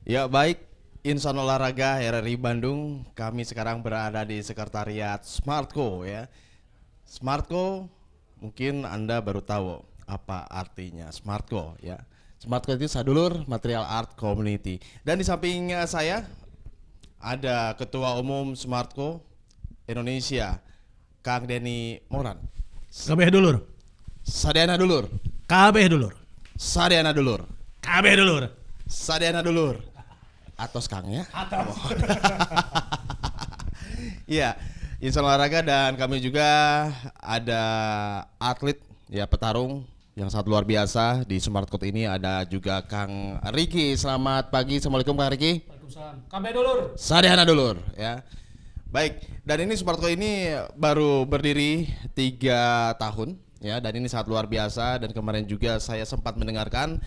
Ya baik, Insan Olahraga RRI Bandung, kami sekarang berada di Sekretariat Smartco ya. Smartco mungkin Anda baru tahu apa artinya Smartco ya. Smartco itu sadulur Material Art Community. Dan di samping saya ada Ketua Umum Smartco Indonesia, Kang Denny Moran. Kabeh dulur. Sadayana dulur, Kabeh dulur. Sadayana dulur, Kabeh dulur. Sadayana dulur. Atos Kang ya. Atas. Iya, Insan Olahraga dan kami juga ada atlet ya petarung yang sangat luar biasa di Smartcourt ini, ada juga Kang Riki. Selamat pagi, assalamualaikum Kang Riki. Waalaikumsalam. Kabeh dulur. Sadayana dulur ya. Baik, dan ini Smartcourt ini baru berdiri 3 tahun ya, dan ini sangat luar biasa. Dan kemarin juga saya sempat mendengarkan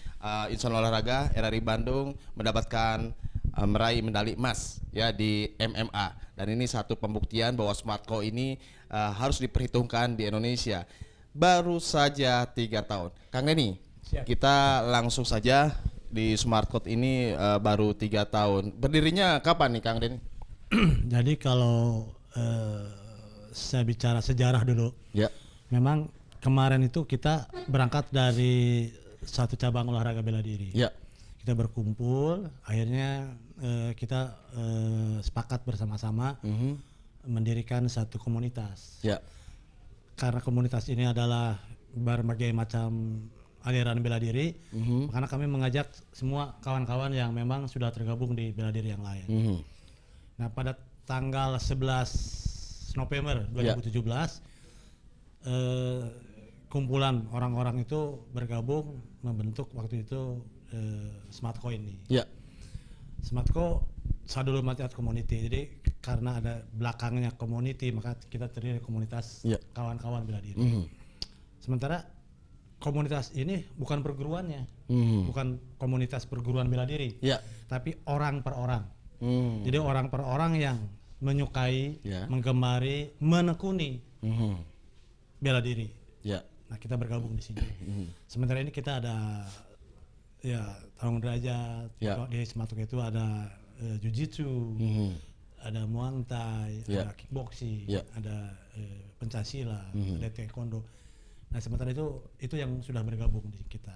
Insan Olahraga RRI Bandung mendapatkan meraih medali emas ya di MMA, dan ini satu pembuktian bahwa Smartco ini harus diperhitungkan di Indonesia. Baru saja 3 tahun, Kang Denny. Siap. Kita langsung saja di Smartco ini baru 3 tahun. Berdirinya kapan nih Kang Denny? Jadi kalau saya bicara sejarah dulu, Ya, memang kemarin itu kita berangkat dari satu cabang olahraga bela diri. ya, Kita berkumpul, akhirnya kita sepakat bersama-sama mendirikan satu komunitas. ya, Karena komunitas ini adalah berbagai macam aliran bela diri, karena kami mengajak semua kawan-kawan yang memang sudah tergabung di bela diri yang lain. Nah, pada tanggal 11 November 2017, kumpulan orang-orang itu bergabung membentuk waktu itu Smartco ini. ya, Smartco Sadulur Material Community. Jadi karena ada belakangnya community, maka kita terdiri dari komunitas Ya. kawan-kawan bela diri. Sementara komunitas ini bukan perguruannya, bukan komunitas perguruan bela diri, ya, tapi orang per orang. Jadi orang per orang yang menyukai, Ya. menggemari, menekuni bela diri. ya, Nah, kita bergabung di sini. Sementara ini kita ada ya tarung derajat, Ya. di Smartco itu ada jiu-jitsu, ada muang thai, Ya. ada kickboxing, Ya. ada pencasilat, ada taekwondo. Nah, sementara itu yang sudah bergabung di kita.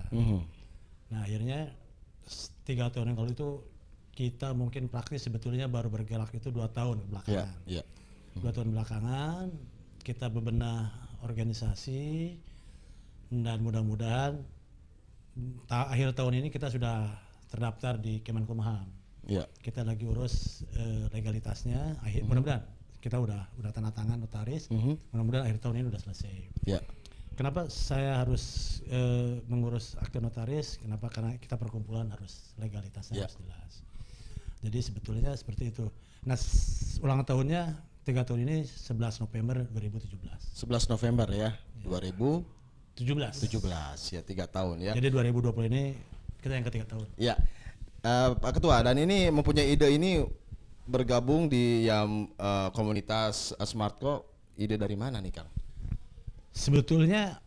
Nah, akhirnya 3 tahun yang lalu itu kita mungkin praktis sebetulnya baru bergerak itu 2 tahun ya, belakangan. ya, 2 tahun belakangan kita bebenah organisasi, dan mudah-mudahan akhir tahun ini kita sudah terdaftar di Kemenkumham. ya, Kita lagi urus legalitasnya. Mudah-mudahan kita udah tanda tangan notaris. Mudah-mudahan akhir tahun ini udah selesai. ya, Kenapa saya harus mengurus akte notaris? Kenapa? Karena kita perkumpulan harus legalitasnya Ya. harus jelas. Jadi sebetulnya seperti itu. Nah, ulang tahunnya 3 tahun ini 11 November 2017. 11 November ya, 2017 17. ya, 3 tahun ya. Jadi 2020 ini kita yang ketiga tahun. Ya, Pak Ketua, dan ini mempunyai ide ini bergabung di yang komunitas Smartco. Ide dari mana nih Kang? Sebetulnya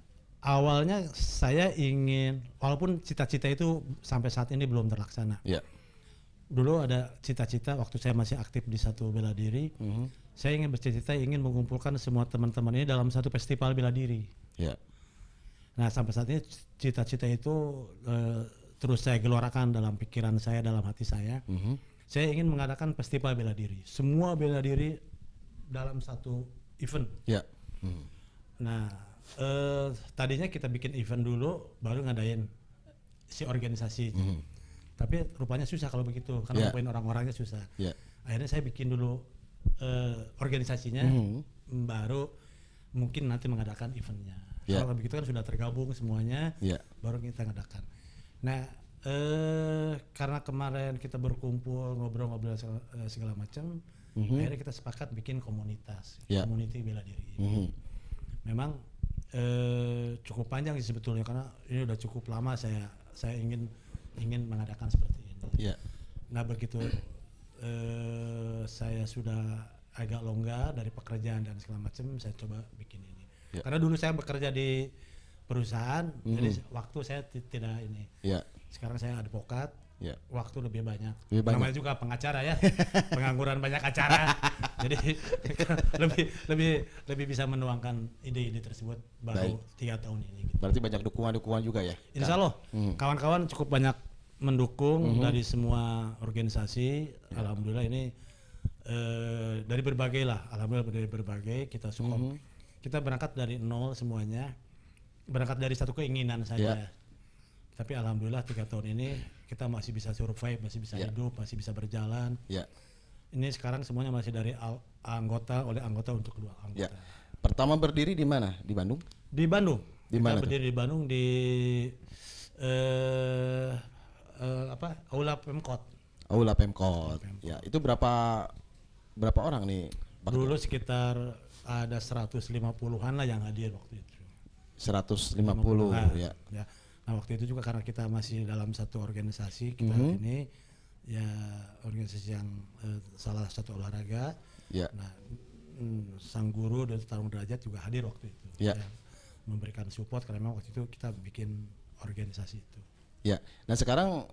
awalnya saya ingin, walaupun cita-cita itu sampai saat ini belum terlaksana. Ya, Dulu ada cita-cita waktu saya masih aktif di satu bela diri, saya ingin bercita-cita ingin mengumpulkan semua teman-teman ini dalam satu festival bela diri. ya, Nah, sampai saat ini cita-cita itu terus saya gelorakan dalam pikiran saya, dalam hati saya. Saya ingin mengadakan festival bela diri. Semua bela diri dalam satu event. ya, Nah, tadinya kita bikin event dulu, baru ngadain si organisasi. Tapi rupanya susah kalau begitu, karena Ya. ngumpulin orang-orangnya susah. ya, Akhirnya saya bikin dulu organisasinya, baru mungkin nanti mengadakan eventnya. Ya. Kalau begitu kan sudah tergabung semuanya, ya, baru kita ngadakan. Nah, karena kemarin kita berkumpul ngobrol-ngobrol segala macam, akhirnya kita sepakat bikin komunitas, Ya. community bela diri. Memang cukup panjang sih sebetulnya, karena ini udah cukup lama saya ingin mengadakan seperti ini. ya, Nah, begitu saya sudah agak longgar dari pekerjaan dan segala macam, saya coba bikin ini. Ya. Karena dulu saya bekerja di perusahaan, jadi waktu saya tidak ini. ya, Sekarang saya advokat, Ya. waktu lebih banyak. Lebih banyak. Namanya juga pengacara ya, pengangguran banyak acara. Jadi lebih bisa menuangkan ide-ide tersebut baru 3 tahun ini. Gitu. Berarti banyak dukungan-dukungan juga ya? Insya Allah, kawan-kawan cukup banyak mendukung dari semua organisasi. Alhamdulillah ini dari berbagai lah, alhamdulillah dari berbagai kita support. Kita berangkat dari nol semuanya, berangkat dari satu keinginan saja. Tapi alhamdulillah 3 tahun ini kita masih bisa survive, masih bisa hidup, masih bisa berjalan. Ini sekarang semuanya masih dari anggota oleh anggota untuk kedua anggota. Pertama berdiri di mana? Di Bandung? Di Bandung. Di Kita mana berdiri di Bandung di Aula Pemkot. Aula Pemkot. Ya, itu berapa orang nih? Pak Dulu sekitar ada 150-an lah yang hadir waktu itu. 150 ya. Nah waktu itu juga karena kita masih dalam satu organisasi, kita ini ya organisasi yang salah satu olahraga. Nah sang guru dan tarung derajat juga hadir waktu itu. Memberikan support karena memang waktu itu kita bikin organisasi itu. Ya. Nah sekarang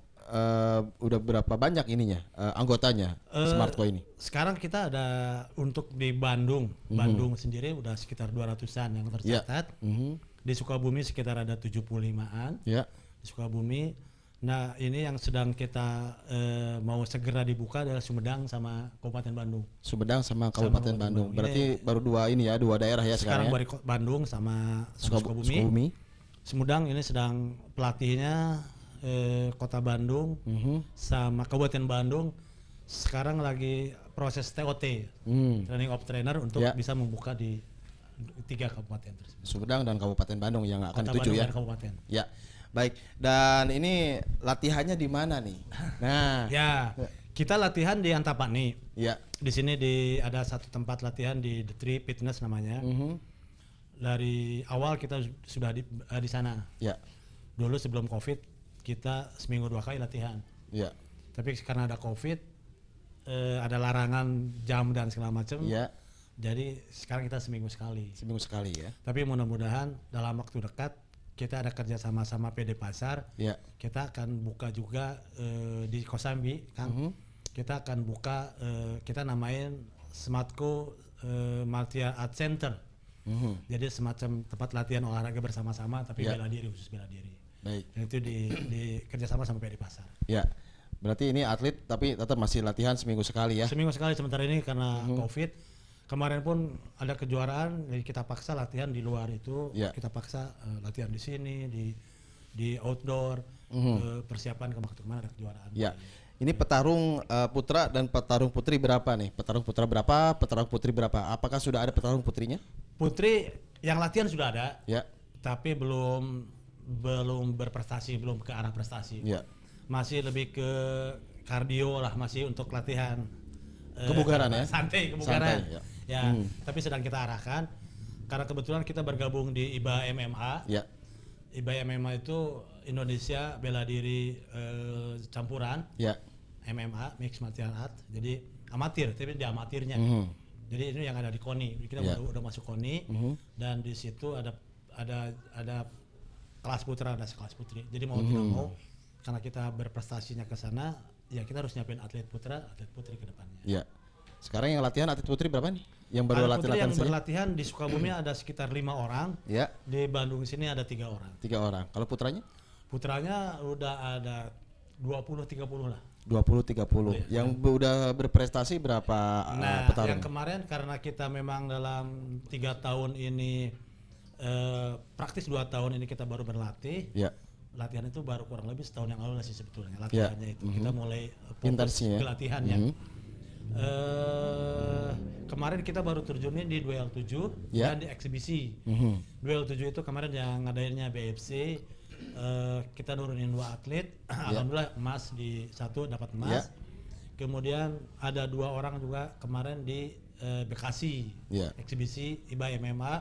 udah berapa banyak ininya anggotanya Smartco ini? Sekarang kita ada untuk di Bandung, Bandung sendiri udah sekitar 200-an yang tercatat. Di Sukabumi sekitar ada 75-an. Di Sukabumi. Nah ini yang sedang kita mau segera dibuka adalah Sumedang sama Kabupaten Bandung. Sumedang sama Kabupaten Bandung. Berarti baru dua daerah ya sekarang ya? Bandung sama Sukabumi. Sumedang ini sedang pelatihnya Kota Bandung sama Kabupaten Bandung sekarang lagi proses TOT, training of trainer untuk bisa membuka di 3 kabupaten tersebut. Sumedang dan Kabupaten Bandung yang akan Kota dituju Bandung ya. dan kabupaten. Ya. Baik. Dan ini latihannya di mana nih? Nah, kita latihan di Antapani. Ya. Di sini ada satu tempat latihan di The Tree Fitness namanya. Dari awal kita sudah di sana. Ya. Dulu sebelum Covid kita seminggu 2 kali latihan. Ya. Tapi karena ada Covid ada larangan jam dan segala macam. Ya. Jadi sekarang kita seminggu sekali. Seminggu sekali ya. Tapi mudah-mudahan dalam waktu dekat kita ada kerja sama PD Pasar. Kita akan buka juga di Kosambi, Kang. Kita akan buka kita namain Smartco Martial Art Center. Jadi semacam tempat latihan olahraga bersama-sama tapi bela diri, khusus bela diri. Baik. Dan itu di kerjasama sama PD Pasar. Ya. Berarti ini atlet tapi tetap masih latihan seminggu sekali ya. Seminggu sekali sementara ini karena Covid. Kemarin pun ada kejuaraan, jadi kita paksa latihan di luar itu, kita paksa latihan di sini, di outdoor, persiapan kemana ada kejuaraan. Ya, ini petarung putra dan petarung putri berapa nih? Petarung putra berapa, petarung putri berapa? Apakah sudah ada petarung putrinya? Putri yang latihan sudah ada, tapi belum berprestasi, belum ke arah prestasi. Masih lebih ke kardio lah, masih untuk latihan. Kebugaran ya? Santai, kebugaran. Tapi sedang kita arahkan karena kebetulan kita bergabung di IBA MMA. IBA MMA itu Indonesia bela diri campuran. MMA mixed martial art. Jadi amatir, tapi di amatirnya. Jadi ini yang ada di KONI. Kita udah masuk KONI dan di situ ada kelas putra, ada kelas putri. Jadi mau tidak mau karena kita berprestasinya ke sana, ya kita harus nyiapin atlet putra, atlet putri ke depannya. Sekarang yang latihan atlet putri berapa nih? Yang baru latihan yang berlatihan di Sukabumi ada sekitar 5 orang. Di Bandung sini ada 3 orang. 3 orang. Kalau putranya? Putranya udah ada 20-30 lah. 20-30. Yang udah berprestasi berapa petarung? Yang kemarin karena kita memang dalam 3 tahun ini praktis 2 tahun ini kita baru berlatih. Latihan itu baru kurang lebih setahun yang lalu sih sebetulnya latihannya itu. Kita mulai fokus ke latihannya. Kemarin kita baru terjunnya di Duel 7 dan di eksibisi. Duel 7 itu kemarin yang ngadainnya BFC. Kita nurunin 2 atlet. Alhamdulillah emas di 1 dapat emas. Kemudian ada 2 orang juga kemarin di Bekasi. Eksibisi IBA MMA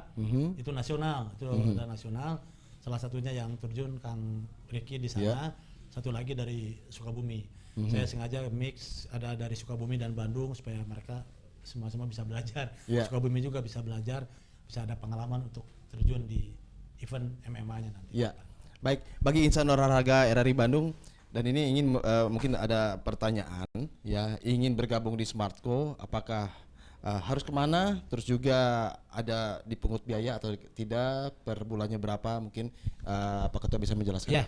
itu nasional, itu udah nasional. Salah satunya yang terjun Kang Ricky di sana, satu lagi dari Sukabumi. Saya sengaja mix ada dari Sukabumi dan Bandung supaya mereka semua bisa belajar. Sukabumi juga bisa belajar, bisa ada pengalaman untuk terjun di event MMA-nya nanti. Baik, bagi insan olahraga RRI Bandung, Dan ini ingin mungkin ada pertanyaan ya, ingin bergabung di Smartco, apakah harus kemana? Terus juga ada dipungut biaya atau tidak? Per bulannya berapa? Mungkin Pak Ketua bisa menjelaskan. Ya,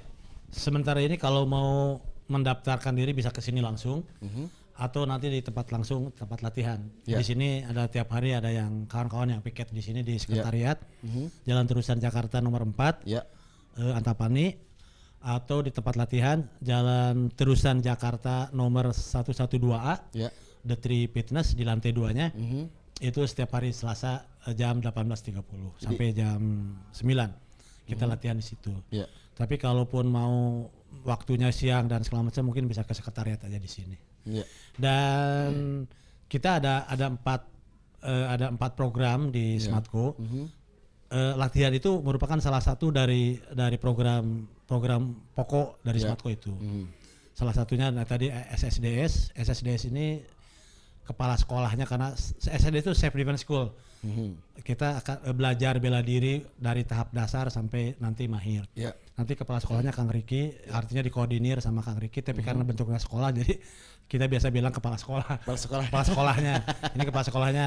sementara ini kalau mau mendaftarkan diri bisa ke sini langsung, atau nanti di tempat langsung tempat latihan. Ya. Di sini ada tiap hari ada yang kawan-kawan yang piket di sini di sekretariat, Jalan Terusan Jakarta nomor 4, Ya. Antapani, atau di tempat latihan Jalan Terusan Jakarta nomor 112A, Ya. The Tree Fitness di lantai 2-nya. Itu setiap hari Selasa jam 18.30 sampai jam 9 kita latihan di situ. Ya. Tapi kalaupun mau waktunya siang dan segala macam mungkin bisa ke sekretariat aja di sini. Ya. Dan kita ada empat program di Smartco. Latihan itu merupakan salah satu dari program pokok dari Smartco itu. Salah satunya tadi SSDS ini kepala sekolahnya, karena SSDS itu Self Defense School. Kita akan belajar bela diri dari tahap dasar sampai nanti mahir. Ya. Nanti kepala sekolahnya Kang Riki, artinya dikoordinir sama Kang Riki, tapi karena bentuknya sekolah jadi kita biasa bilang kepala sekolah. Kepala sekolahnya. Ini kepala sekolahnya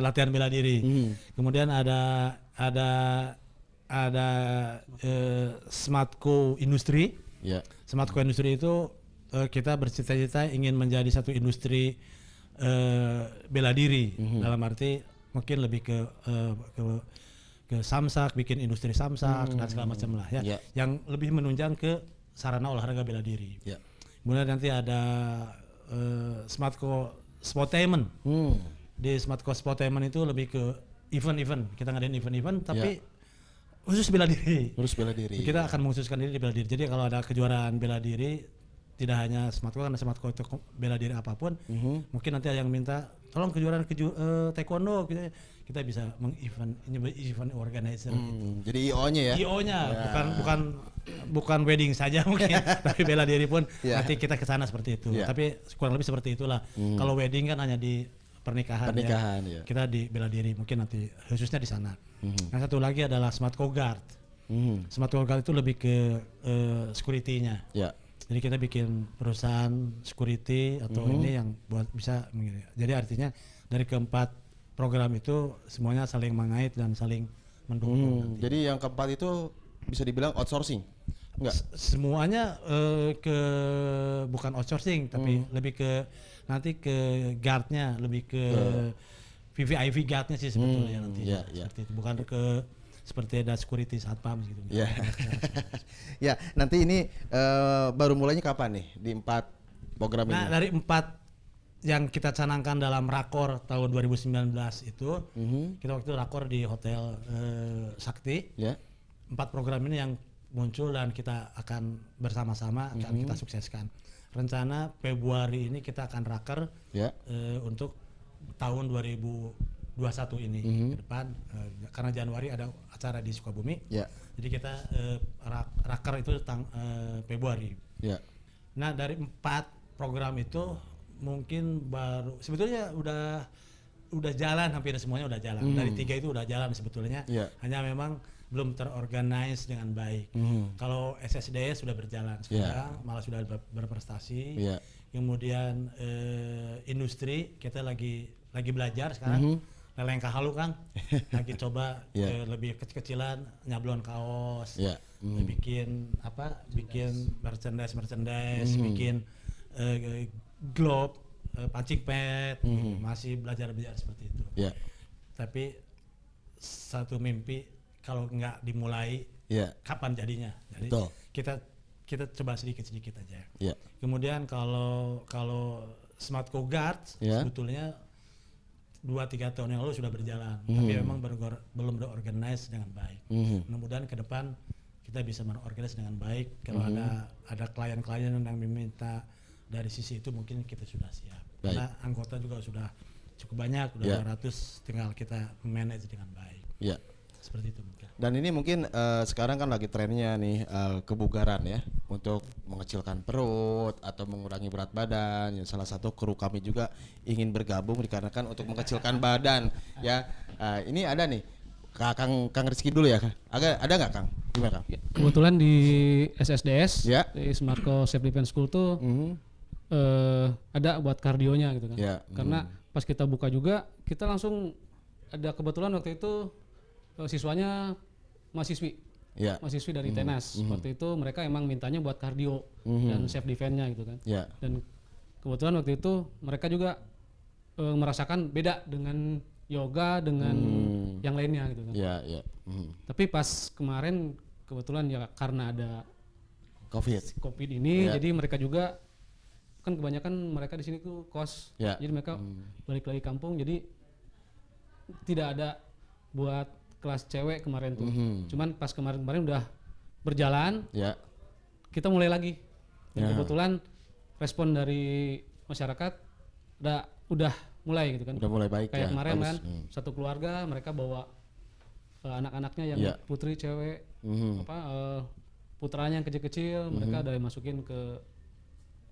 latihan bela diri. Kemudian ada Smartco Industri. Ya. Smartco Industri itu kita bercita-cita ingin menjadi satu industri bela diri, dalam arti mungkin lebih ke samsak, bikin industri samsak dan segala macam lah ya, yang lebih menunjang ke sarana olahraga bela diri. Ya. Kemudian nanti ada Smartco Sportainment. Di Smartco Sportainment itu lebih ke event-event, kita ngadain event-event tapi khusus bela diri. Kita akan mengkhususkan diri di bela diri. Jadi kalau ada kejuaraan bela diri, tidak hanya Smartco, karena Smartco itu bela diri apapun, mungkin nanti ada yang minta tolong kejuaraan taekwondo, kita bisa event organizer. Jadi IO-nya ya? IO-nya, bukan wedding saja mungkin, tapi bela diri pun nanti kita ke sana seperti itu. Tapi kurang lebih seperti itulah. Kalau wedding kan hanya di pernikahan ya. Kita di bela diri mungkin nanti khususnya di sana. Yang satu lagi adalah Smartco Guard. Smartco Guard itu lebih ke security-nya. Ya. Jadi kita bikin perusahaan security atau ini yang buat bisa, jadi artinya dari keempat program itu semuanya saling mengait dan saling mendukung. Jadi yang keempat itu bisa dibilang outsourcing? Enggak? Semuanya bukan outsourcing, tapi lebih ke nanti ke guardnya, lebih ke VVIP guardnya sih sebetulnya nanti. Seperti itu, bukan ke seperti ada security satpam gitu. Ya. Ya, nanti ini baru mulainya kapan nih di 4 program ini? Nah, dari 4 yang kita canangkan dalam rakor tahun 2019 itu, kita waktu itu rakor di Hotel Sakti. 4 program ini yang muncul dan kita akan bersama-sama akan kita sukseskan. Rencana Februari ini kita akan raker untuk tahun 2021 ini ke depan, karena Januari ada acara di Sukabumi. Jadi kita raker itu Februari. Nah, dari 4 program itu mungkin baru sebetulnya udah jalan, hampir semuanya udah jalan. Dari 3 itu udah jalan sebetulnya. Hanya memang belum terorganize dengan baik. Kalau SSDS sudah berjalan sekarang, malah sudah berprestasi. Kemudian industri kita lagi belajar sekarang. Lelengkah halu Kang, lagi coba lebih kecil-kecilan, nyablon kaos, bikin merchandise, bikin glove, pancing pad, masih belajar seperti itu. Tapi satu mimpi kalau nggak dimulai, kapan jadinya? Jadi kita coba sedikit aja. Kemudian kalau Smartco Guard sebetulnya 2-3 tahun yang lalu sudah berjalan, tapi memang belum berorganize dengan baik. Mudah-mudahan ke depan kita bisa mengorganize dengan baik. Kalau ada klien-klien yang meminta dari sisi itu, mungkin kita sudah siap. Karena anggota juga sudah cukup banyak, udah 200, tinggal kita manage dengan baik. Seperti itu mungkin. Dan ini mungkin sekarang kan lagi trennya nih kebugaran ya, untuk mengecilkan perut atau mengurangi berat badan. Ya, salah satu kru kami juga ingin bergabung dikarenakan untuk mengecilkan badan ya. Ini ada nih Kang Rizky dulu ya. Ada nggak Kang? Gimana Kang? Ya, kebetulan di SSDS, Ya. di Smartco Self Defense School tuh ada buat kardionya gitu kan. Ya. Karena pas kita buka juga, kita langsung ada kebetulan waktu itu siswanya mahasiswi. Ya. Mahasiswi dari Tenas. Waktu itu mereka emang mintanya buat kardio dan self defense-nya gitu kan. Ya. Dan kebetulan waktu itu mereka juga merasakan beda dengan yoga dengan yang lainnya gitu kan. Ya, ya. Tapi pas kemarin kebetulan ya karena ada COVID ini, Ya. jadi mereka juga kan kebanyakan mereka di sini tuh kos, Ya. jadi mereka balik lagi kampung, jadi tidak ada buat kelas cewek kemarin tuh. Cuman pas kemarin udah berjalan, Ya. kita mulai lagi. Dan Ya. kebetulan respon dari masyarakat udah mulai gitu kan. Udah mulai baik Kayak ya. kemarin Bagus. kan satu keluarga mereka bawa anak-anaknya yang Ya. putri cewek, putranya yang kecil-kecil, mereka udah masukin ke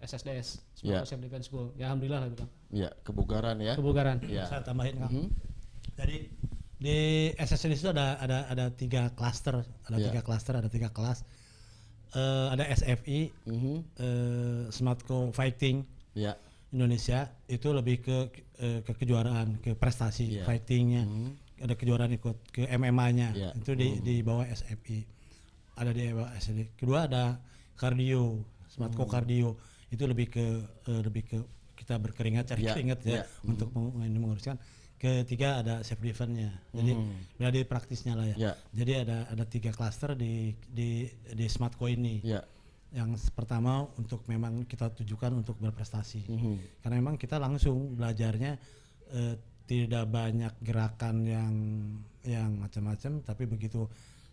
SSDS, Ya. Smartco Self Defense School. Ya alhamdulillah lah gitu kan. Ya, kebugaran ya. Kebugaran. Ya. Saya tambahin Kang. Jadi di SSN itu ada 3 klaster, Ya. 3 klaster, ada 3 kelas. Ada SFI, Smartco Fighting Ya. Indonesia, itu lebih ke kejuaraan, ke prestasi Ya. fightingnya. Ada kejuaraan ikut ke MMA-nya, Ya. itu di bawah SFI. Ada di bawah SFI. Kedua ada kardio, Smartco kardio, itu lebih ke kita berkeringat, cari Ya. keringat ya Ya. untuk menguruskan. Ketiga ada self defense-nya. Jadi berada di praktisnya lah ya. Ya. Jadi ada 3 klaster di Smartco ini. Ya. Yang pertama untuk memang kita tujukan untuk berprestasi. Karena memang kita langsung belajarnya tidak banyak gerakan yang macam-macam, tapi begitu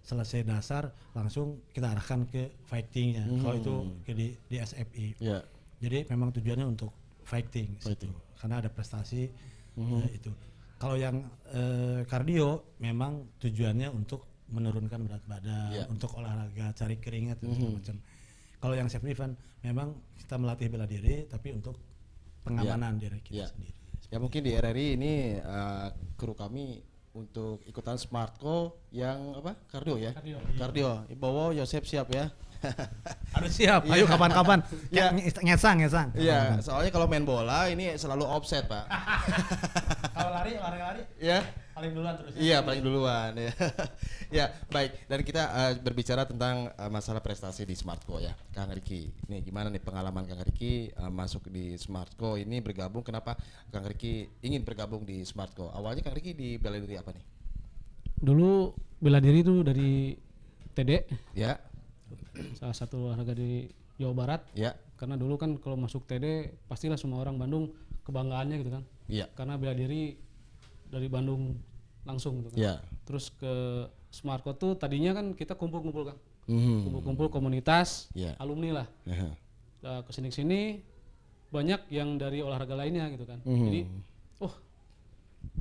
selesai dasar langsung kita arahkan ke fightingnya. Kalau itu di SFI. Ya. Jadi memang tujuannya untuk fighting. Situ. Karena ada prestasi itu. Kalau yang kardio memang tujuannya untuk menurunkan berat badan, Ya. untuk olahraga, cari keringat dan segala macam. Kalau yang self defense memang kita melatih bela diri, tapi untuk pengamanan diri kita Ya. sendiri. Ya mungkin di RRI ini kru kami untuk ikutan Smartco yang apa? Kardio ya. Kardio. Bowo Yosep siap ya. Harus siap. Ayo kapan-kapan. Ya. Ngesang. Iya, soalnya kalau main bola ini selalu offset, Pak. Kalau lari. Ya. Paling duluan terus. Iya, paling duluan ya. Ya, baik. Dan kita berbicara tentang masalah prestasi di Smartco ya, Kang Riki. Nih, gimana nih pengalaman Kang Riki masuk di Smartco ini bergabung? Kenapa Kang Riki ingin bergabung di Smartco? Awalnya Kang Riki di bela diri apa nih? Dulu bela diri tuh dari TD, Ya, salah satu olahraga di Jawa Barat. ya, Karena dulu kan kalau masuk TD pastilah semua orang Bandung kebanggaannya gitu kan. iya, Karena bela diri dari Bandung langsung gitu kan. ya. Terus ke Smartco tuh tadinya kan kita kumpul-kumpul kan. Mhm. Kumpul-kumpul komunitas, Iya. alumni lah. Aha. Kesini-sini banyak yang dari olahraga lainnya gitu kan. Jadi,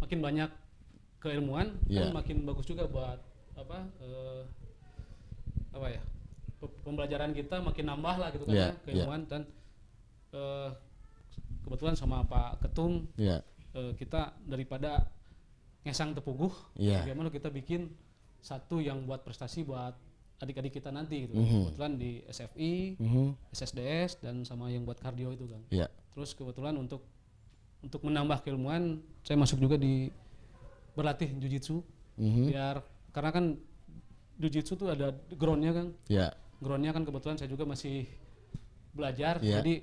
makin banyak keilmuan, Iya. kan makin bagus juga buat pembelajaran kita makin nambah lah gitu kan Iya, ya, keilmuan dan kebetulan sama Pak Ketum Iya. kita daripada ngesang tepuguh, Iya. bagaimana kita bikin satu yang buat prestasi buat adik-adik kita nanti gitu. Kebetulan di SFI, SSDS dan sama yang buat kardio itu kan. Iya. Terus kebetulan untuk menambah keilmuan saya masuk juga di berlatih jujitsu biar karena kan jujitsu tuh ada groundnya kan. Iya. Groundnya kan kebetulan saya juga masih belajar Iya. jadi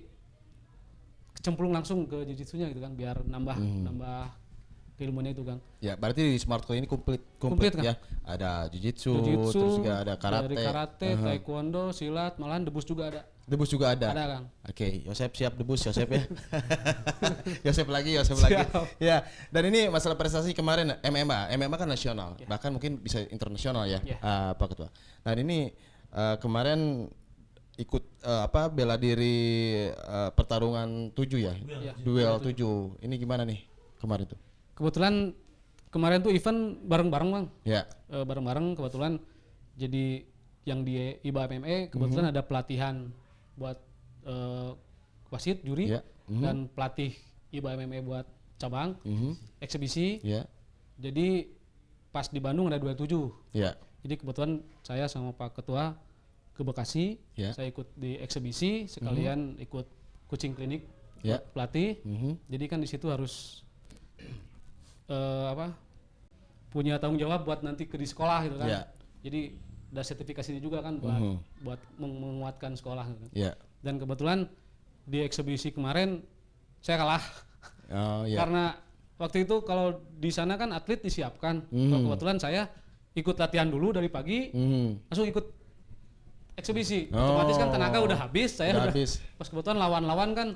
kecemplung langsung ke jujitsunya gitu kan biar nambah keilmuannya itu kan. Ya, berarti di Smartco ini komplit Komplit, kan? ya. Ada jujitsu, Jujitsu, terus juga ada karate. dari karate, taekwondo, silat, malahan debus juga ada. Debus juga ada. Ada kan. Oke, Yosep siap debus Yosep ya. Yosep lagi. Ya, dan ini masalah prestasi kemarin MMA kan nasional, bahkan mungkin bisa internasional ya, Ya. Pak Ketua. Nah ini kemarin ikut bela diri pertarungan 7 ya, duel 7. Ini gimana nih kemarin tuh? Kebetulan kemarin tuh event bareng-bareng Bang. Ya, Bareng-bareng kebetulan jadi yang di IBA MMA kebetulan ada pelatihan buat wasit juri Ya. dan pelatih IBA MMA buat cabang eksibisi. ya, Jadi pas di Bandung ada 27. Ya. Jadi kebetulan saya sama Pak Ketua ke Bekasi, Ya. saya ikut di eksibisi sekalian ikut coaching klinik Ya. buat pelatih. Jadi kan di situ harus punya tanggung jawab buat nanti di sekolah gitu kan. Ya. Jadi ada sertifikasinya juga kan buat menguatkan sekolah gitu kan. Ya. Dan kebetulan di eksibisi kemarin saya kalah. Oh, ya. Karena waktu itu kalau di sana kan atlet disiapkan. Kalau kebetulan saya ikut latihan dulu dari pagi, langsung ikut eksibisi. Otomatis kan tenaga udah habis, saya Udah udah habis. pas kebetulan lawan-lawan kan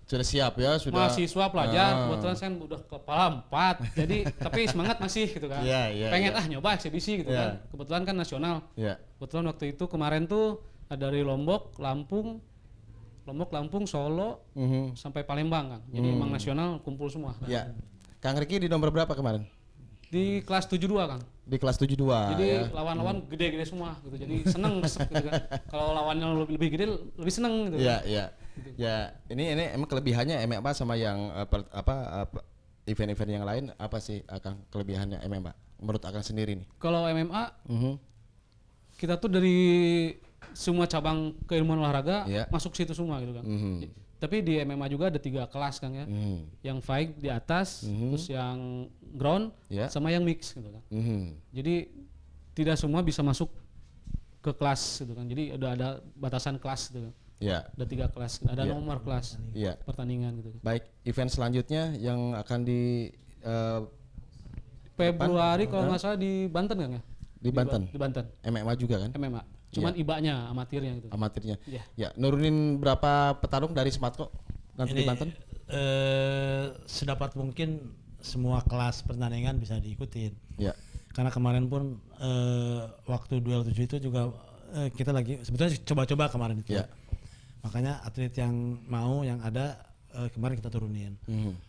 Sudah siap ya, sudah. mahasiswa pelajar, kebetulan saya udah kepala 4. Jadi tapi semangat masih gitu kan. Iya, Pengen nyoba eksibisi gitu Iya. kan. Kebetulan kan nasional. Ya. Kebetulan waktu itu kemarin tuh ada dari Lombok, Lampung, Solo, sampai Palembang kan. Jadi emang nasional kumpul semua. Ya. Kang Riki di nomor berapa kemarin? Di kelas 72 kan. Di kelas 72. Jadi ya. lawan-lawan gede-gede semua gitu. Jadi seneng gitu kan. Kalau lawannya lebih gede lebih seneng gitu. Iya, iya. Ya, ini emang kelebihannya MMA sama yang event-event yang lain apa sih Kang kelebihannya MMA menurut Akang sendiri nih? Kalau MMA kita tuh dari semua cabang keilmuan olahraga Iya. masuk situ semua gitu kan. Tapi di MMA juga ada 3 kelas kan ya. Yang fight di atas, terus yang ground, Iya. sama yang mix gitu kan. Jadi tidak semua bisa masuk ke kelas gitu kan. Jadi ada batasan kelas gitu kan. Ya. Ada 3 kelas, ada Iya. nomor kelas Iya. pertandingan gitu. Baik, event selanjutnya yang akan di Februari kalau nggak salah di Banten kan ya? Di Banten. Di Banten. MMA juga kan? MMA. Cuman IBA-nya, amatirnya gitu. Amatirnya. Iya. Ya, nurunin berapa petarung dari Smartco nanti di Banten? Sedapat mungkin semua kelas pertandingan bisa diikutin. Ya. Karena kemarin pun waktu duel 7 itu juga kita lagi sebetulnya coba-coba kemarin itu. Ya. Makanya atlet yang mau yang ada kemarin kita turunin.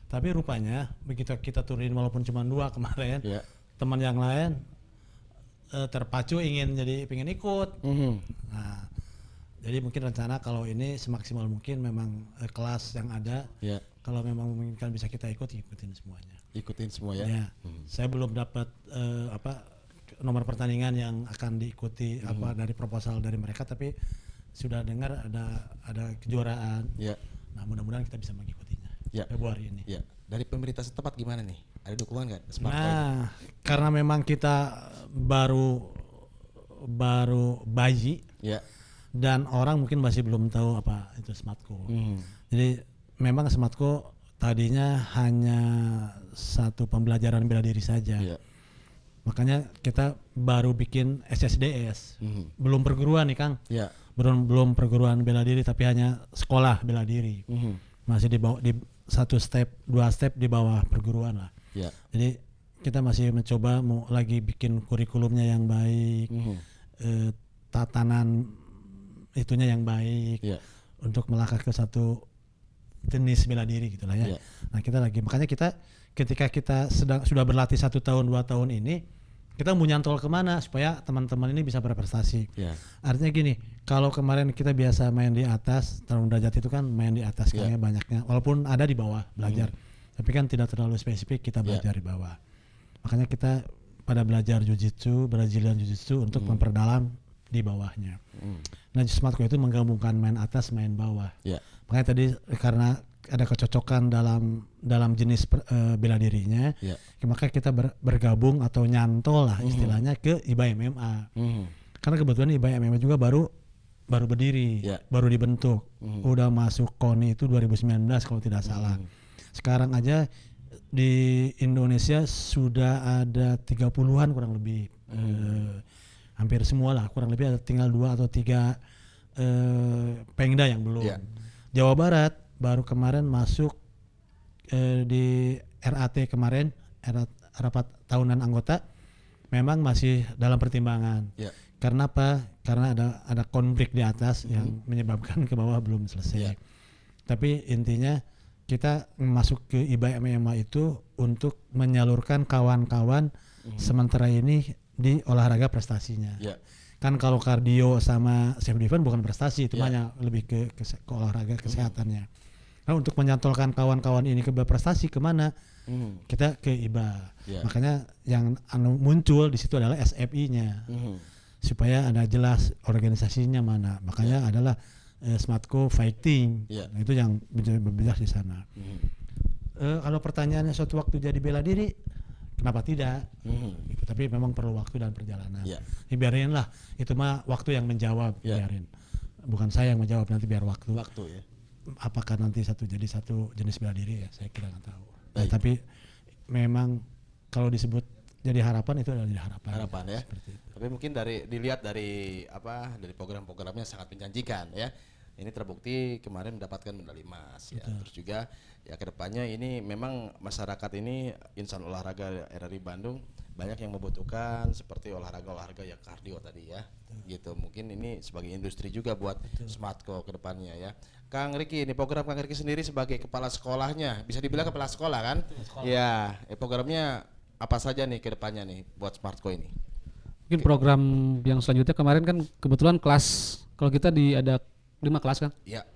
Tapi rupanya begitu kita turunin walaupun cuma 2 kemarin, Ya. teman yang lain terpacu pengen ikut. Nah, jadi mungkin rencana kalau ini semaksimal mungkin memang kelas yang ada, Ya. kalau memang memungkinkan bisa kita ikutin semuanya. Ikutin semua ya. Ya, saya belum dapat nomor pertandingan yang akan diikuti dari proposal dari mereka, tapi sudah dengar ada kejuaraan. Ya. Nah, mudah-mudahan kita bisa mengikutinya Ya. Februari ini. Ya. Dari pemerintah setempat gimana nih? Ada dukungan nggak? Smartco ini? Nah, karena memang kita baru bayi Ya. dan orang mungkin masih belum tahu apa itu Smartco. Jadi memang Smartco tadinya hanya satu pembelajaran bela diri saja. Ya. Makanya kita baru bikin SSDS. Belum perguruan nih Kang. Ya. Belum perguruan bela diri tapi hanya sekolah bela diri. Masih di bawah di 1 step, 2 step di bawah perguruan lah. Ya. Jadi kita masih mencoba mau lagi bikin kurikulumnya yang baik, tatanan itunya yang baik, Ya. untuk melangkah ke satu jenis bela diri gitulah ya. Ya. Nah kita lagi makanya kita ketika kita sudah berlatih 1 tahun 2 tahun ini, kita mau nyantol kemana supaya teman-teman ini bisa berprestasi. Ya. Artinya gini, kalau kemarin kita biasa main di atas, tarung derajat itu kan main di atas kayaknya banyaknya, walaupun ada di bawah belajar, tapi kan tidak terlalu spesifik kita belajar di bawah. Makanya kita pada belajar Jiu-Jitsu, Brazilian Jiu-Jitsu untuk memperdalam di bawahnya. Nah Smartco itu menggabungkan main atas, main bawah. Ya. Makanya tadi karena ada kecocokan dalam jenis bela dirinya, maka kita bergabung atau nyantol lah istilahnya ke IBA MMA. Karena kebetulan IBA MMA juga baru berdiri, baru dibentuk, udah masuk KONI itu 2019 kalau tidak salah. Sekarang aja di Indonesia sudah ada 30-an kurang lebih, hampir semua lah, kurang lebih ada tinggal 2 atau 3 Pengda yang belum. Jawa Barat baru kemarin masuk di RAT kemarin, rapat tahunan anggota, memang masih dalam pertimbangan. Karena apa? Karena ada konflik di atas yang menyebabkan ke bawah belum selesai. Tapi intinya kita masuk ke IBA MMA itu untuk menyalurkan kawan-kawan sementara ini di olahraga prestasinya. Kan kalau kardio sama self defense bukan prestasi, itu hanya lebih ke olahraga kesehatannya. Nah, untuk menyantolkan kawan-kawan ini ke berprestasi kemana? Kita ke IBA. Ya. Makanya yang muncul di situ adalah SFI-nya. Supaya ada jelas organisasinya mana. Makanya adalah Smartco Fighting. Ya. Nah, itu yang berjelas di sana. Kalau pertanyaannya suatu waktu jadi bela diri, kenapa tidak? Gitu. Tapi memang perlu waktu dan perjalanan. Ya. Biarin lah, itu mah waktu yang menjawab. Ya. Biarin. Bukan saya yang menjawab, nanti biar waktu. Waktu ya. Apakah nanti satu jenis bela diri ya, saya kira nggak tahu. Baik. Tapi memang kalau disebut jadi harapan itu adalah jadi harapan. Harapan ya. Seperti itu. Tapi mungkin dilihat dari dari program-programnya sangat menjanjikan ya. Ini terbukti kemarin mendapatkan medali emas ya. Terus juga ya kedepannya ini memang masyarakat ini insan olahraga RRI Bandung banyak yang membutuhkan seperti olahraga yang kardio tadi ya. Gitu. Mungkin ini sebagai industri juga buat Smartco kedepannya ya. Kang Riki, ini program Kang Riki sendiri sebagai kepala sekolahnya, bisa dibilang kepala sekolah kan? Ya, programnya apa saja nih kedepannya nih buat Smartco ini? Mungkin program yang selanjutnya kemarin kan kebetulan kelas, kalau kita ada 5 kelas kan, Ya.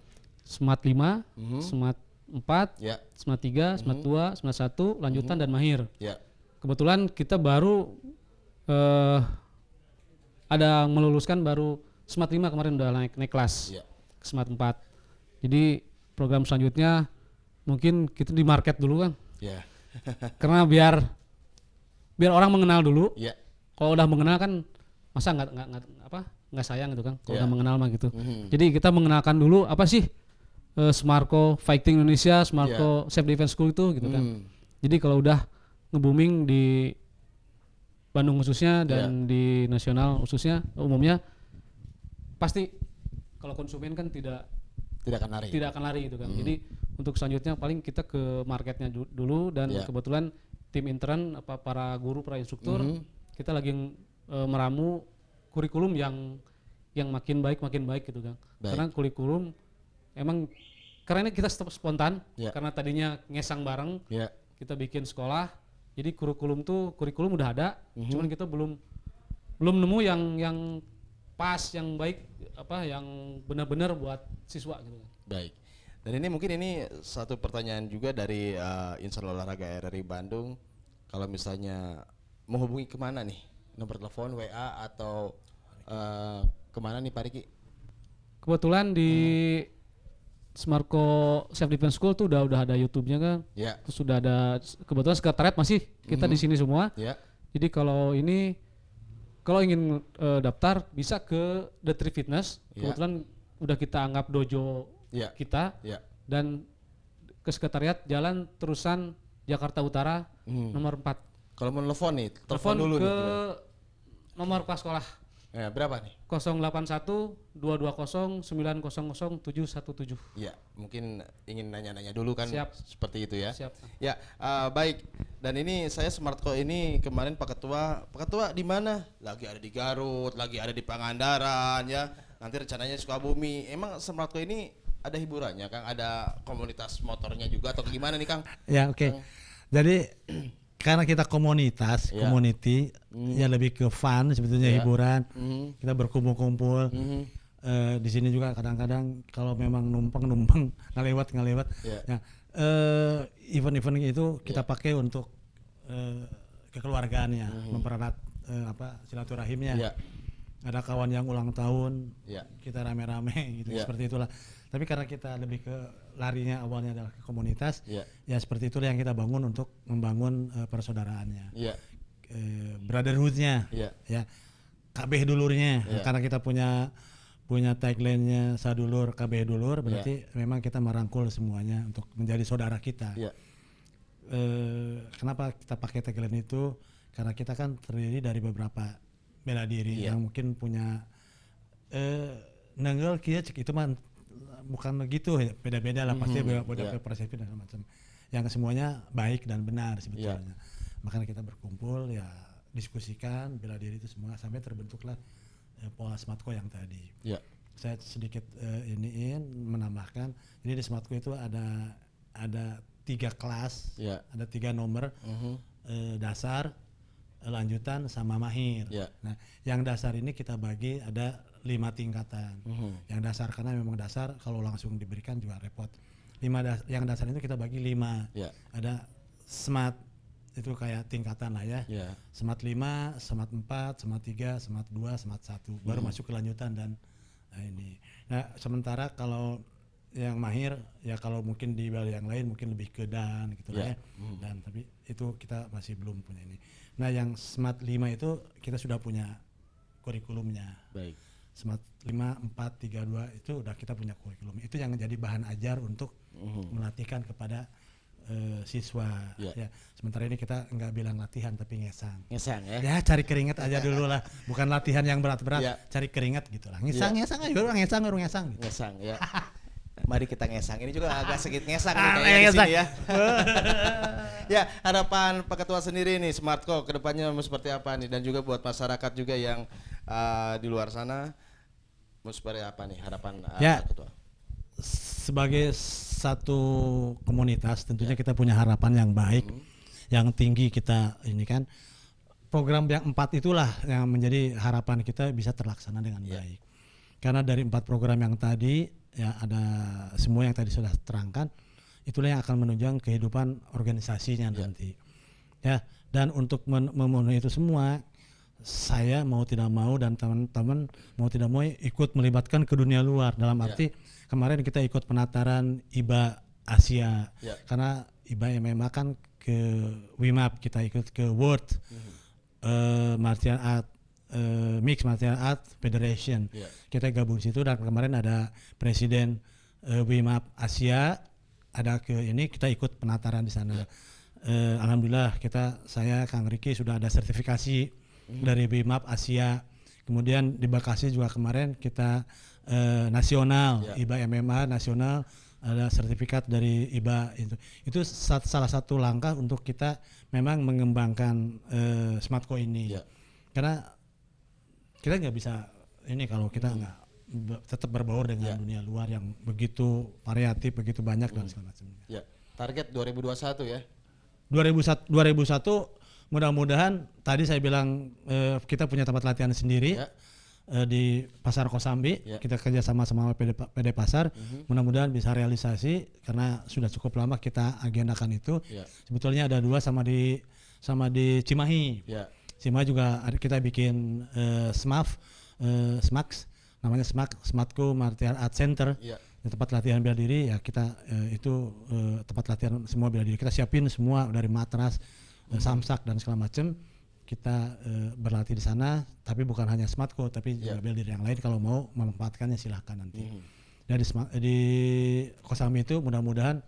Smart 5, Smart 4, Ya. Smart 3, Smart 2, Smart 1, lanjutan dan mahir. Ya. Kebetulan kita baru ada meluluskan baru Smart 5 kemarin udah naik kelas Ya. ke Smart 4. Jadi program selanjutnya mungkin kita di market dulu kan, Ya. karena biar orang mengenal dulu. Ya. Kalau udah mengenal kan masa nggak sayang gitu kan kalau Ya. udah mengenal mah gitu. Jadi kita mengenalkan dulu apa sih Smartco Fighting Indonesia, Smartco Self Defense School itu gitu kan. Jadi kalau udah nge-booming di Bandung khususnya dan di nasional khususnya umumnya, pasti kalau konsumen kan tidak akan lari gitu kan. Jadi untuk selanjutnya paling kita ke marketnya dulu dan kebetulan tim intern para guru, para instruktur kita lagi meramu kurikulum yang makin baik gitu kan. Karena kurikulum emang karena ini kita spontan karena tadinya ngesang bareng. Kita bikin sekolah. Jadi kurikulum udah ada, cuman kita belum nemu yang pas, yang baik, yang benar-benar buat siswa gitu kan. Baik. Dan ini mungkin satu pertanyaan juga dari insan olahraga RRI Bandung. Kalau misalnya menghubungi kemana nih? Nomor telepon, WA atau kemana nih Pak Riki? Kebetulan di Smartco Self Defense School tuh udah ada YouTube-nya kan. Ya. Terus sudah ada kebetulan sekretariat masih kita di sini semua. Ya. Jadi kalau ingin daftar bisa ke The Tree Fitness. Kebetulan udah kita anggap dojo kita. Dan ke sekretariat Jalan Terusan Jakarta Utara nomor 4. Kalau mau telepon nih, telepon Telepon dulu ke nih. nomor kepala sekolah. Ya, berapa nih? 081 220 900 717. Ya, mungkin ingin nanya-nanya dulu kan. Siap. Seperti itu ya. Siap. Ya, baik. Dan ini saya Smartco ini kemarin Pak Ketua di mana? Lagi ada di Garut, lagi ada di Pangandaran ya. Nanti rencananya Sukabumi. Emang Smartco ini ada hiburannya, Kang? Ada komunitas motornya juga atau gimana nih, Kang? Ya, oke. Jadi karena kita komunitas, community, ya lebih ke fun sebetulnya, hiburan. Kita berkumpul-kumpul. Di sini juga kadang-kadang kalau memang numpang ngelewat. Ya, event-event itu kita pakai untuk kekeluargaannya, mempererat silaturahimnya. Ada kawan yang ulang tahun, kita rame-rame gitu, seperti itulah. Tapi karena kita lebih ke larinya awalnya adalah ke komunitas, ya seperti itulah yang kita bangun untuk membangun persaudaraannya, brotherhoodnya, ya kabeh dulurnya. Karena kita punya tagline-nya sadulur kabeh dulur, berarti memang kita merangkul semuanya untuk menjadi saudara kita. Kenapa kita pakai tagline itu? Karena kita kan terdiri dari beberapa bela diri yang mungkin punya nenggel kia cek itu mah bukan begitu, beda-beda lah pasti beda persepsi dan macam yang semuanya baik dan benar sebetulnya. Makanya kita berkumpul ya diskusikan bela diri itu semua sampai terbentuklah pola Smartco yang tadi. Saya sedikit menambahkan, jadi di Smartco itu ada 3 kelas, ada 3 nomor, dasar, lanjutan sama mahir. Nah, yang dasar ini kita bagi ada 5 tingkatan. Yang dasar karena memang dasar kalau langsung diberikan juga repot. yang dasar itu kita bagi 5. Ya. Ada smart itu kayak tingkatan lah ya. Ya. Smart 5, smart 4, smart 3, smart 2, smart 1. Baru masuk ke lanjutan dan ini. Nah, sementara kalau yang mahir ya kalau mungkin di bala yang lain mungkin lebih ke dan gitu lah ya. Dan tapi itu kita masih belum punya ini. Nah, yang smart 5 itu kita sudah punya kurikulumnya. Baik. Smart 5, 4, 3, 2 itu udah kita punya kurikulum. Itu yang jadi bahan ajar untuk melatihkan kepada siswa. Ya. Sementara ini kita nggak bilang latihan tapi ngesang. Ngesang ya. Ya cari keringat aja dulu lah. Bukan latihan yang berat-berat. Ya. Cari keringat gitu lah. Ngesang aja orang ngesang. Gitu. Ngesang ya. Mari kita ngesang. Ini juga agak sedikit ngesang nih Ah, kayaknya di ngesang. sini ya. Ya, harapan Pak Ketua sendiri nih Smartco kedepannya mau seperti apa nih, dan juga buat masyarakat juga yang di luar sana mau seperti apa nih harapan Ya. Pak Ketua? Sebagai satu komunitas tentunya kita punya harapan yang baik, yang tinggi kita ini kan. Program yang 4 itulah yang menjadi harapan kita bisa terlaksana dengan baik. Karena dari 4 program yang tadi ya ada semua yang tadi sudah terangkan, itulah yang akan menunjang kehidupan organisasinya nanti. Ya, dan untuk memenuhi itu semua, saya mau tidak mau dan teman-teman mau tidak mau ikut melibatkan ke dunia luar, dalam arti kemarin kita ikut penataran IBA Asia. Karena IBA MMA kan ke WIMAP, kita ikut ke World Martial Art Mixed Martial Art Federation. Kita gabung situ dan kemarin ada presiden WIMAP Asia, ada ke ini kita ikut penataran di sana. Alhamdulillah saya Kang Riki sudah ada sertifikasi dari WIMAP Asia. Kemudian di Bekasi juga kemarin kita nasional IBA MMA nasional, ada sertifikat dari IBA itu salah satu langkah untuk kita memang mengembangkan Smartco ini. Karena kita nggak bisa ini kalau kita nggak tetap berbaur dengan dunia luar yang begitu variatif, begitu banyak dan segala macam. Ya, target 2021 ya. 2001 mudah-mudahan tadi saya bilang kita punya tempat latihan sendiri di Pasar Kosambi. Kita kerjasama sama PD Pasar. Mudah-mudahan bisa realisasi karena sudah cukup lama kita agendakan itu. Sebetulnya ada 2 sama di Cimahi. Cimahi juga kita bikin SMAX, namanya Smartco Martial Art Center. Tempat latihan bela diri ya kita itu tempat latihan semua bela diri. Kita siapin semua dari matras, samsak dan segala macam. Kita berlatih di sana, tapi bukan hanya Smartco tapi juga bela diri yang lain kalau mau memanfaatkannya silahkan nanti. Dan di Kosambi itu mudah-mudahan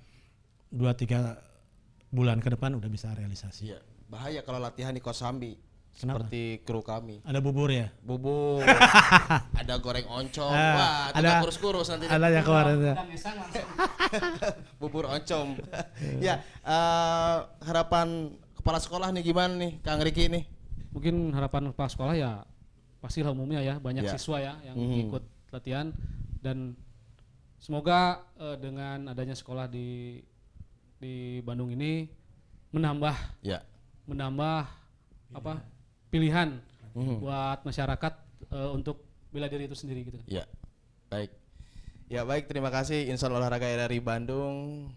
2-3 bulan ke depan udah bisa realisasi. Bahaya kalau latihan di Kosambi. Kenapa? Seperti kru kami. Ada bubur ya? Bubur. Ada goreng oncom. Wah, itu ada kurus-kurus nanti. Ada yang kemarin ya. Bubur oncom. Ya, harapan kepala sekolah nih gimana nih, Kang Riki nih? Mungkin harapan kepala sekolah ya pastilah umumnya ya banyak siswa ya yang ikut latihan, dan semoga dengan adanya sekolah di Bandung ini menambah pilihan buat masyarakat untuk bela diri itu sendiri gitu. Ya, baik. Ya baik, terima kasih Insan Olahraga RRI Bandung.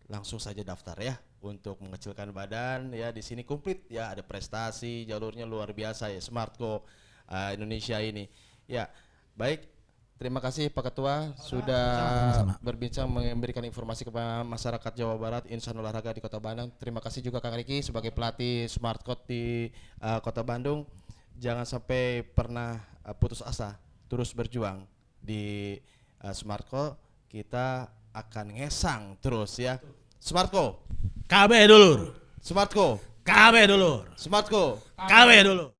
Langsung saja daftar ya untuk mengecilkan badan ya. Di sini komplit ya, ada prestasi, jalurnya luar biasa ya Smartco Indonesia ini. Ya, baik. Terima kasih Pak Ketua sudah berbincang memberikan informasi kepada masyarakat Jawa Barat, insan olahraga di Kota Bandung. Terima kasih juga Kang Riki sebagai pelatih Smartco di Kota Bandung. Jangan sampai pernah putus asa, terus berjuang di Smartco. Kita akan ngesang terus ya. Smartco. KB dulur. Smartco. KB dulur. Smartco. KB dulu.